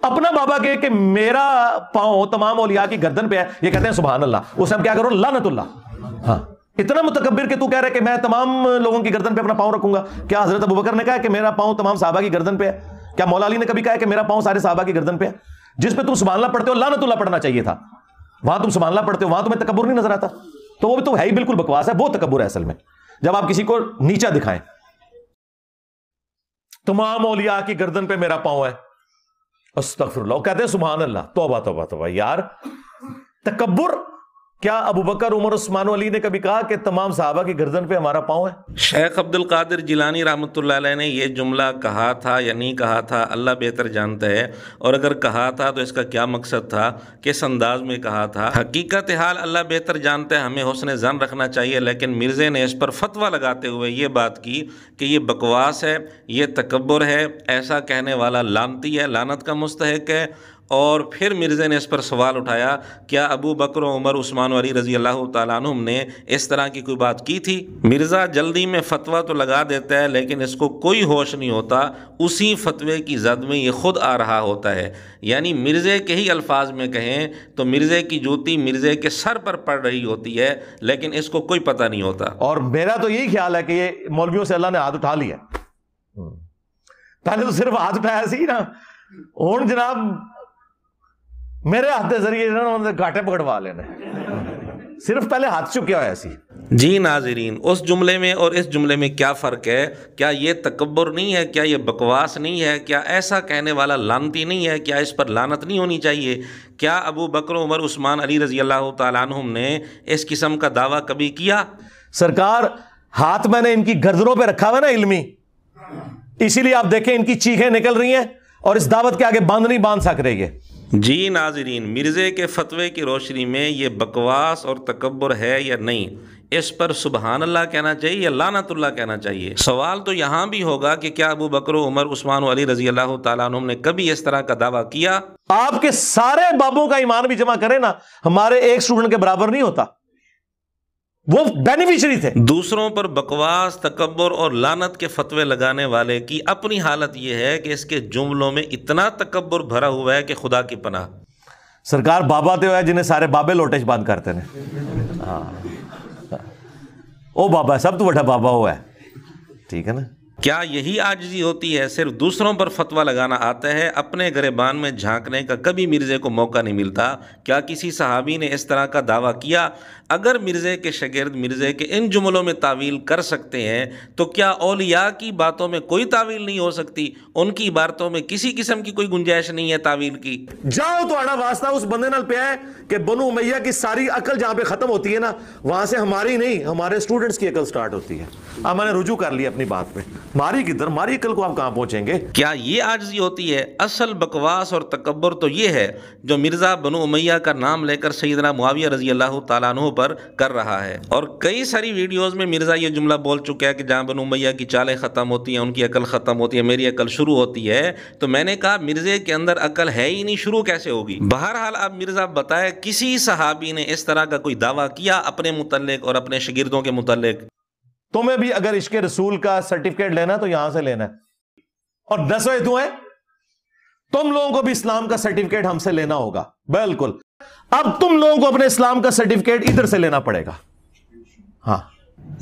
اپنا بابا کہ میرا پاؤں تمام اولیاء کی گردن پہ ہے، یہ کہتے ہیں سبحان اللہ، اسے ہم کیا کرو، لعنت اللہ۔ ہاں، اتنا متکبر کہ تو کہہ رہے کہ میں تمام لوگوں کی گردن پہ اپنا پاؤں رکھوں گا۔ کیا حضرت ابوبکر نے کہا کہ میرا پاؤں تمام صحابہ کی گردن پہ ہے؟ کیا مولا علی نے کبھی کہا کہ میرا پاؤں سارے صحابہ کی گردن پہ ہے؟ جس پہ تم سبحان اللہ پڑھتے ہو لعنت اللہ پڑھنا چاہیے تھا، وہاں تم سبحان اللہ پڑھتے ہو، وہاں تمہیں تکبر نہیں نظر آتا؟ تو وہ بھی تو ہے ہی بالکل بکواس ہے، وہ تکبر ہے اصل میں، جب آپ کسی کو نیچا دکھائیں۔ تمام اولیاء کی گردن پہ میرا پاؤں ہے، استغفر اللہ، کہتے ہیں سبحان اللہ، توبہ توبہ توبہ، یار تکبر! کیا ابو بکر، عمر، عثمان و علی نے کبھی کہا کہ تمام صحابہ کی گردن پہ ہمارا پاؤں ہے؟ شیخ عبد القادر جیلانی رحمۃ اللہ علیہ نے یہ جملہ کہا تھا یا نہیں کہا تھا اللہ بہتر جانتا ہے، اور اگر کہا تھا تو اس کا کیا مقصد تھا، کس انداز میں کہا تھا؟ حقیقت حال اللہ بہتر جانتا ہے، ہمیں حسن ظن رکھنا چاہیے، لیکن مرزے نے اس پر فتویٰ لگاتے ہوئے یہ بات کی کہ یہ بکواس ہے، یہ تکبر ہے، ایسا کہنے والا لعنتی ہے، لعنت کا مستحق ہے۔ اور پھر مرزے نے اس پر سوال اٹھایا، کیا ابو بکر و عمر، عثمان و علی رضی اللہ تعالیٰ عنہم نے اس طرح کی کوئی بات کی تھی؟ مرزا جلدی میں فتویٰ تو لگا دیتا ہے، لیکن اس کو کوئی ہوش نہیں ہوتا، اسی فتوے کی زد میں یہ خود آ رہا ہوتا ہے۔ یعنی مرزے کے ہی الفاظ میں کہیں تو مرزے کی جوتی مرزے کے سر پر پڑ رہی ہوتی ہے، لیکن اس کو کوئی پتہ نہیں ہوتا۔ اور میرا تو یہی خیال ہے کہ یہ مولویوں سے اللہ نے ہاتھ اٹھا لیا، پہلے تو صرف ہاتھ اٹھایا سی نا، ہوں جناب میرے ہاتھ کے ذریعے گاٹے پکڑوا لینا، صرف پہلے ہاتھ چکیا ہوا سی۔ جی ناظرین، اس جملے میں اور اس جملے میں کیا فرق ہے؟ کیا یہ تکبر نہیں ہے؟ کیا یہ بکواس نہیں ہے؟ کیا ایسا کہنے والا لعنتی نہیں ہے؟ کیا اس پر لعنت نہیں ہونی چاہیے؟ کیا ابو بکر، عمر، عثمان، علی رضی اللہ تعالیٰ عنہم نے اس قسم کا دعویٰ کبھی کیا؟ سرکار ہاتھ میں نے ان کی گردنوں پہ رکھا ہوا نا علمی، اسی لیے آپ دیکھیں ان کی چیخیں نکل رہی ہیں اور اس دعوت کے آگے باندھ نہیں باندھ سک رہے یہ۔ جی ناظرین، مرزے کے فتوے کی روشنی میں یہ بکواس اور تکبر ہے یا نہیں، اس پر سبحان اللہ کہنا چاہیے یا لعنت اللہ کہنا چاہیے؟ سوال تو یہاں بھی ہوگا کہ کیا ابو بکر، عمر، عثمان و علی رضی اللہ تعالیٰ عنہم نے کبھی اس طرح کا دعویٰ کیا؟ آپ کے سارے بابوں کا ایمان بھی جمع کریں نا، ہمارے ایک اسٹوڈنٹ کے برابر نہیں ہوتا، وہ بینیفیشری تھے۔ دوسروں پر بکواس، تکبر اور لعنت کے فتوے لگانے والے کی اپنی حالت یہ ہے کہ اس کے جملوں میں اتنا تکبر بھرا ہوا ہے کہ خدا کی پناہ۔ سرکار بابا تے ہوئے جنہیں سارے بابے لوٹش بند کرتے ہیں، ہاں او بابا سب تو بڑا بابا ہوا ہے، ٹھیک ہے نا؟ کیا یہی عاجزی ہوتی ہے؟ صرف دوسروں پر فتویٰ لگانا آتا ہے، اپنے گریبان میں جھانکنے کا کبھی مرزے کو موقع نہیں ملتا؟ کیا کسی صحابی نے اس طرح کا دعویٰ کیا؟ اگر مرزے کے شاگرد مرزے کے ان جملوں میں تعویل کر سکتے ہیں تو کیا اولیاء کی باتوں میں کوئی تعویل نہیں ہو سکتی؟ ان کی باتوں میں کسی قسم کی کوئی گنجائش نہیں ہے تعویل کی؟ جاؤ تو آڑا واسطہ اس بندے نال پہ ہے کہ بنو امیہ کی ساری عقل جہاں پہ ختم ہوتی ہے نا، وہاں سے ہماری نہیں، ہمارے اسٹوڈنٹس کی عقل سٹارٹ ہوتی ہے۔ اب میں نے رجوع کر لیا اپنی بات پہ، ماری کدھر، ماری عقل کو آپ کہاں پہنچیں گے؟ کیا یہ عاجزی ہوتی ہے؟ اصل بکواس اور تکبر تو یہ ہے جو مرزا بنو امیہ کا نام لے کر سیدنا معاویہ رضی اللہ تعالیٰ عنہ پر کر رہا ہے، اور کئی ساری ویڈیوز میں مرزا یہ جملہ بول چکا ہے کہ جہاں بنو امیہ کی چالیں ختم ہوتی ہیں ان کی عقل ختم ہوتی ہے، میری عقل شروع ہوتی ہے۔ تو میں نے کہا مرزے کے اندر عقل ہے ہی نہیں، شروع کیسے ہوگی؟ بہرحال اب مرزا بتائے کسی صحابی نے اس طرح کا کوئی دعویٰ کیا اپنے متعلق اور اپنے شاگردوں کے متعلق؟ تمہیں بھی اگر عشق رسول کا سرٹیفکیٹ لینا تو یہاں سے لینا ہے، اور 10 تو ہے تم لوگوں کو بھی اسلام کا سرٹیفکیٹ ہم سے لینا ہوگا، بالکل۔ اب تم لوگوں کو اپنے اسلام کا سرٹیفکیٹ ادھر سے لینا پڑے گا۔ ہاں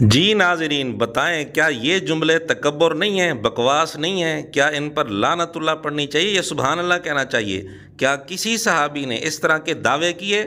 جی ناظرین، بتائیں کیا یہ جملے تکبر نہیں ہیں، بکواس نہیں ہیں؟ کیا ان پر لعنت اللہ پڑھنی چاہیے یا سبحان اللہ کہنا چاہیے؟ کیا کسی صحابی نے اس طرح کے دعوے کیے؟